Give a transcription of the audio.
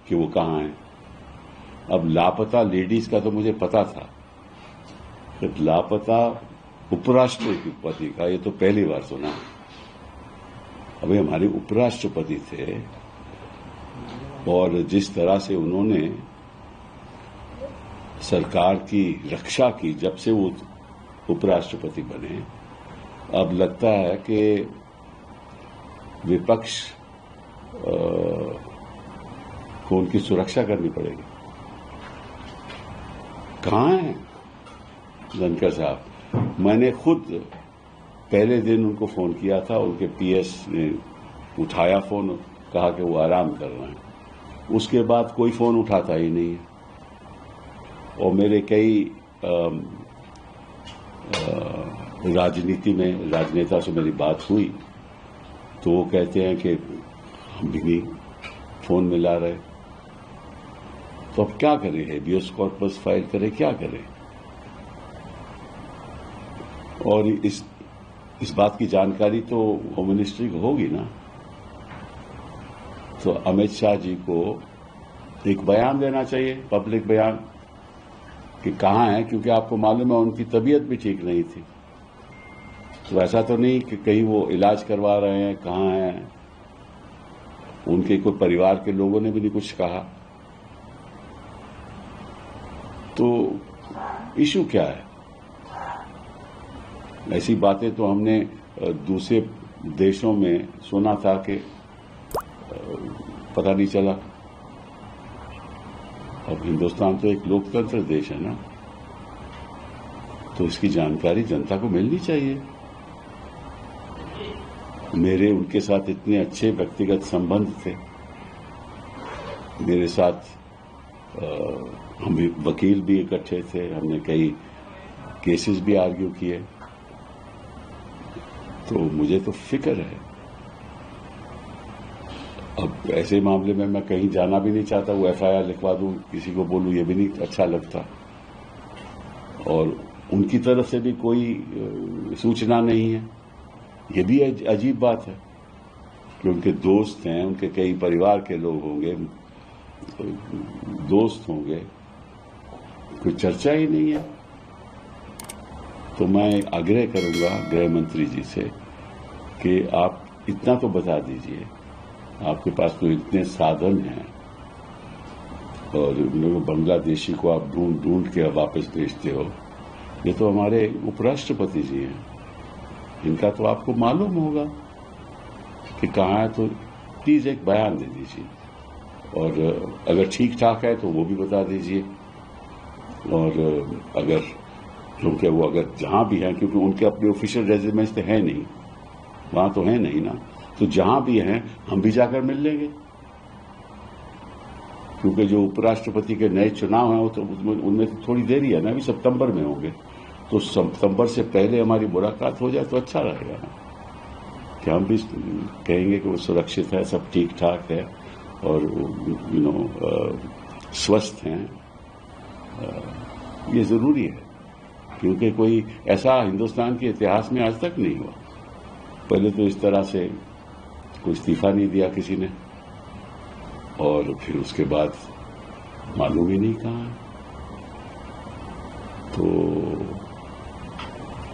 कि वो कहाँ हैं। अब लापता लेडीज का तो मुझे पता था, कि लापता उपराष्ट्रपति का ये तो पहली बार सुना। अभी हमारे उपराष्ट्रपति थे और जिस तरह से उन्होंने सरकार की रक्षा की जब से वो उपराष्ट्रपति बने, अब लगता है कि विपक्ष को उनकी सुरक्षा करनी पड़ेगी। कहाँ हैं धनखड़ साहब? मैंने खुद पहले दिन उनको फोन किया था, उनके पीएस ने उठाया फोन, कहा कि वो आराम कर रहे हैं। उसके बाद कोई फोन उठाता ही नहीं है। और मेरे कई राजनीति में राजनेता से मेरी बात हुई तो वो कहते हैं कि हम भी नहीं फोन मिला रहे। तो अब क्या करें? हेबियस कॉर्पस फाइल करें, क्या करें? और इस बात की जानकारी तो होम मिनिस्ट्री को होगी ना। तो अमित शाह जी को एक बयान देना चाहिए, पब्लिक बयान, कि कहाँ है, क्योंकि आपको मालूम है उनकी तबीयत भी ठीक नहीं थी। तो ऐसा तो नहीं कि कहीं वो इलाज करवा रहे हैं, कहाँ हैं। उनके कोई परिवार के लोगों ने भी नहीं कुछ कहा। तो इशू क्या है? ऐसी बातें तो हमने दूसरे देशों में सुना था कि पता नहीं चला। अब हिंदुस्तान तो एक लोकतंत्र देश है ना, तो इसकी जानकारी जनता को मिलनी चाहिए। मेरे उनके साथ इतने अच्छे व्यक्तिगत संबंध थे। मेरे साथ हम भी वकील भी इकट्ठे थे, हमने कई केसेस भी आर्ग्यू किए। तो मुझे तो फिक्र है। अब ऐसे मामले में मैं कहीं जाना भी नहीं चाहता। वो एफआईआर लिखवा दूं, किसी को बोलूं, ये भी नहीं अच्छा लगता। और उनकी तरफ से भी कोई सूचना नहीं है। ये भी अजीब बात है कि उनके दोस्त हैं, उनके कई परिवार के लोग होंगे, दोस्त होंगे, कोई चर्चा ही नहीं है। तो मैं आग्रह करूंगा गृह मंत्री जी से कि आप इतना तो बता दीजिए, आपके पास तो इतने साधन हैं और बांग्लादेशी को आप ढूंढ के वापस भेजते हो। ये तो हमारे उपराष्ट्रपति जी हैं, इनका तो आपको मालूम होगा कि कहाँ है। तो प्लीज एक बयान दे दीजिए, और अगर ठीक ठाक है तो वो भी बता दीजिए। और अगर, क्योंकि वो अगर जहां भी हैं, क्योंकि उनके अपने ऑफिशियल रेजिडेंस तो है नहीं, वहां तो है नहीं ना, तो जहां भी हैं हम भी जाकर मिल लेंगे। क्योंकि जो उपराष्ट्रपति के नए चुनाव हैं वो तो उनमें तो थोड़ी देरी है ना, अभी सितंबर में होंगे। तो सितंबर से पहले हमारी मुलाकात हो जाए तो अच्छा रहेगा ना, कि हम भी कहेंगे कि वो सुरक्षित है, सब ठीक ठाक है और स्वस्थ हैं। ये जरूरी है, क्योंकि कोई ऐसा हिंदुस्तान के इतिहास में आज तक नहीं हुआ। पहले तो इस तरह से कोई इस्तीफा नहीं दिया किसी ने, और फिर उसके बाद मालूम ही नहीं कहाँ है। तो